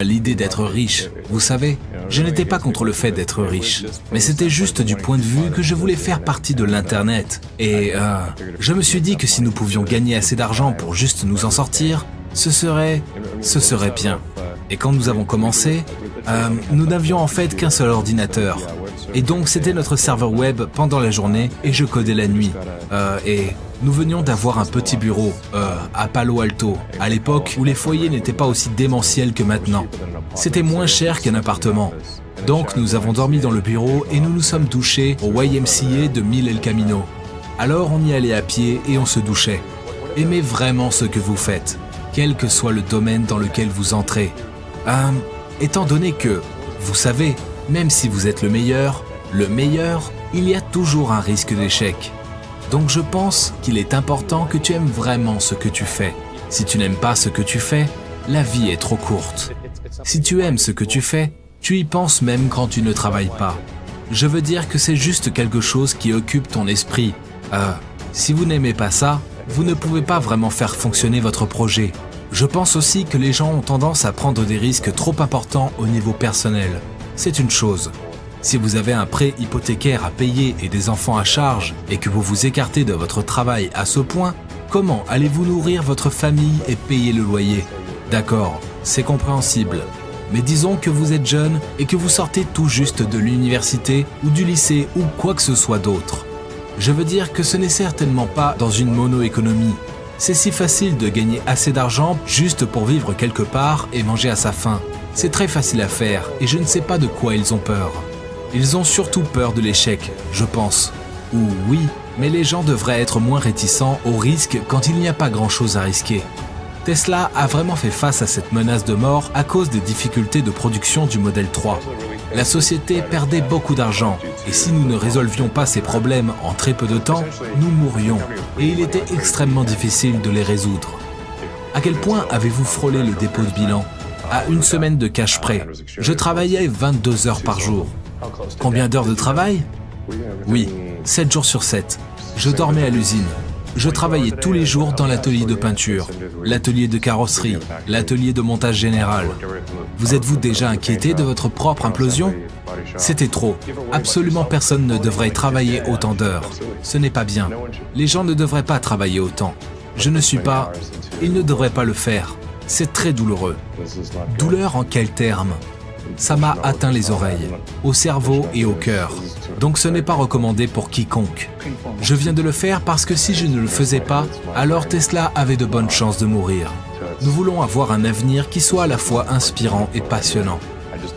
l'idée d'être riche. Vous savez, je n'étais pas contre le fait d'être riche, mais c'était juste du point de vue que je voulais faire partie de l'Internet. Et je me suis dit que si nous pouvions gagner assez d'argent pour juste nous en sortir, ce serait bien. Et quand nous avons commencé, nous n'avions en fait qu'un seul ordinateur. Et donc c'était notre serveur web pendant la journée et je codais la nuit. Et nous venions d'avoir un petit bureau à Palo Alto, à l'époque où les foyers n'étaient pas aussi démentiels que maintenant. C'était moins cher qu'un appartement. Donc nous avons dormi dans le bureau et nous nous sommes douchés au YMCA de Mille El Camino. Alors on y allait à pied et on se douchait. Aimez vraiment ce que vous faites, quel que soit le domaine dans lequel vous entrez. Étant donné que, vous savez, même si vous êtes le meilleur, il y a toujours un risque d'échec. Donc je pense qu'il est important que tu aimes vraiment ce que tu fais. Si tu n'aimes pas ce que tu fais, la vie est trop courte. Si tu aimes ce que tu fais, tu y penses même quand tu ne travailles pas. Je veux dire que c'est juste quelque chose qui occupe ton esprit. Si vous n'aimez pas ça, vous ne pouvez pas vraiment faire fonctionner votre projet. Je pense aussi que les gens ont tendance à prendre des risques trop importants au niveau personnel. C'est une chose. Si vous avez un prêt hypothécaire à payer et des enfants à charge et que vous vous écartez de votre travail à ce point, comment allez-vous nourrir votre famille et payer le loyer? D'accord, c'est compréhensible. Mais disons que vous êtes jeune et que vous sortez tout juste de l'université ou du lycée ou quoi que ce soit d'autre. Je veux dire que ce n'est certainement pas dans une mono-économie. C'est si facile de gagner assez d'argent juste pour vivre quelque part et manger à sa faim. C'est très facile à faire et je ne sais pas de quoi ils ont peur. Ils ont surtout peur de l'échec, je pense. Ou oui, mais les gens devraient être moins réticents au risque quand il n'y a pas grand-chose à risquer. Tesla a vraiment fait face à cette menace de mort à cause des difficultés de production du Model 3. La société perdait beaucoup d'argent et si nous ne résolvions pas ces problèmes en très peu de temps, nous mourrions et il était extrêmement difficile de les résoudre. À quel point avez-vous frôlé le dépôt de bilan? À une semaine de cash près, je travaillais 22 heures par jour. Combien d'heures de travail? Oui, 7 jours sur 7. Je dormais à l'usine. Je travaillais tous les jours dans l'atelier de peinture, l'atelier de carrosserie, l'atelier de montage général. Vous êtes-vous déjà inquiété de votre propre implosion? C'était trop. Absolument personne ne devrait travailler autant d'heures. Ce n'est pas bien. Les gens ne devraient pas travailler autant. Je ne suis pas... Ils ne devraient pas le faire. C'est très douloureux. Douleur en quels termes? Ça m'a atteint les oreilles, au cerveau et au cœur. Donc ce n'est pas recommandé pour quiconque. Je viens de le faire parce que si je ne le faisais pas, alors Tesla avait de bonnes chances de mourir. Nous voulons avoir un avenir qui soit à la fois inspirant et passionnant.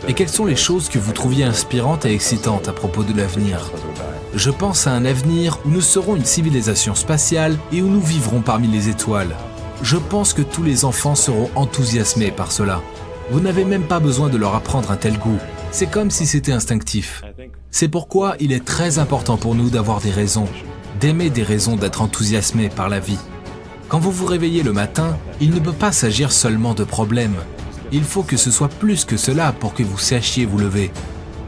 Et quelles sont les choses que vous trouviez inspirantes et excitantes à propos de l'avenir? Je pense à un avenir où nous serons une civilisation spatiale et où nous vivrons parmi les étoiles. Je pense que tous les enfants seront enthousiasmés par cela. Vous n'avez même pas besoin de leur apprendre un tel goût. C'est comme si c'était instinctif. C'est pourquoi il est très important pour nous d'avoir des raisons, d'aimer des raisons d'être enthousiasmés par la vie. Quand vous vous réveillez le matin, il ne peut pas s'agir seulement de problèmes. Il faut que ce soit plus que cela pour que vous sachiez vous lever.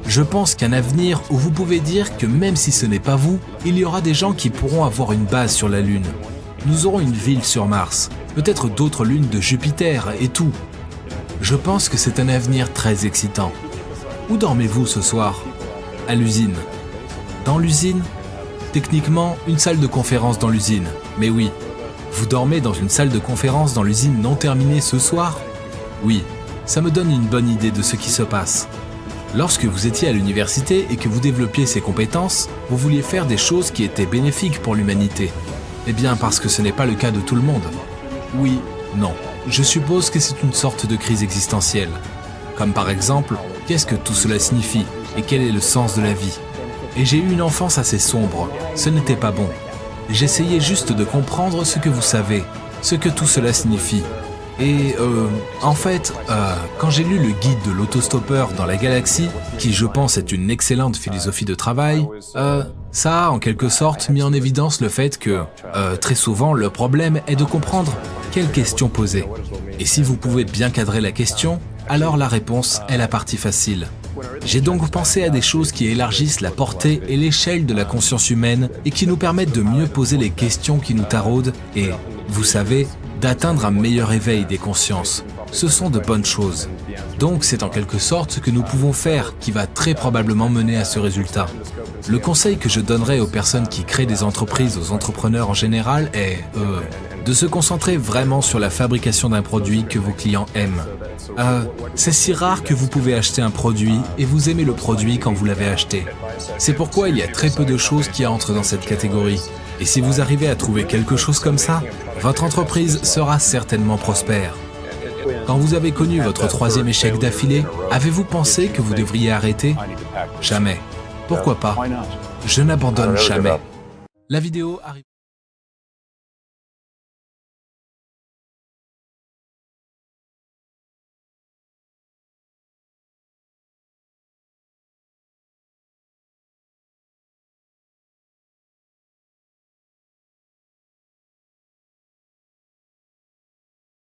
Je pense qu'un avenir où vous pouvez dire que même si ce n'est pas vous, il y aura des gens qui pourront avoir une base sur la Lune. Nous aurons une ville sur Mars, peut-être d'autres lunes de Jupiter et tout. Je pense que c'est un avenir très excitant. Où dormez-vous ce soir? À l'usine. Dans l'usine? Techniquement, une salle de conférence dans l'usine. Mais oui. Vous dormez dans une salle de conférence dans l'usine non terminée ce soir? Oui. Ça me donne une bonne idée de ce qui se passe. Lorsque vous étiez à l'université et que vous développiez ces compétences, vous vouliez faire des choses qui étaient bénéfiques pour l'humanité. Eh bien, parce que ce n'est pas le cas de tout le monde. Oui, non. Je suppose que c'est une sorte de crise existentielle. Comme par exemple, qu'est-ce que tout cela signifie et quel est le sens de la vie? Et j'ai eu une enfance assez sombre. Ce n'était pas bon. J'essayais juste de comprendre ce que vous savez, ce que tout cela signifie. Et en fait, quand j'ai lu le guide de l'autostoppeur dans la galaxie, qui je pense est une excellente philosophie de travail, ça a en quelque sorte mis en évidence le fait que, très souvent, le problème est de comprendre quelle question poser. Et si vous pouvez bien cadrer la question, alors la réponse est la partie facile. J'ai donc pensé à des choses qui élargissent la portée et l'échelle de la conscience humaine et qui nous permettent de mieux poser les questions qui nous taraudent et, vous savez, d'atteindre un meilleur éveil des consciences. ce sont de bonnes choses. Donc c'est en quelque sorte ce que nous pouvons faire qui va très probablement mener à ce résultat. Le conseil que je donnerais aux personnes qui créent des entreprises, aux entrepreneurs en général, est de se concentrer vraiment sur la fabrication d'un produit que vos clients aiment. C'est si rare que vous pouvez acheter un produit et vous aimez le produit quand vous l'avez acheté. C'est pourquoi il y a très peu de choses qui entrent dans cette catégorie. Et si vous arrivez à trouver quelque chose comme ça, votre entreprise sera certainement prospère. Quand vous avez connu votre 3e échec d'affilée, avez-vous pensé que vous devriez arrêter? Jamais. Pourquoi pas? Je n'abandonne jamais. La vidéo arrive.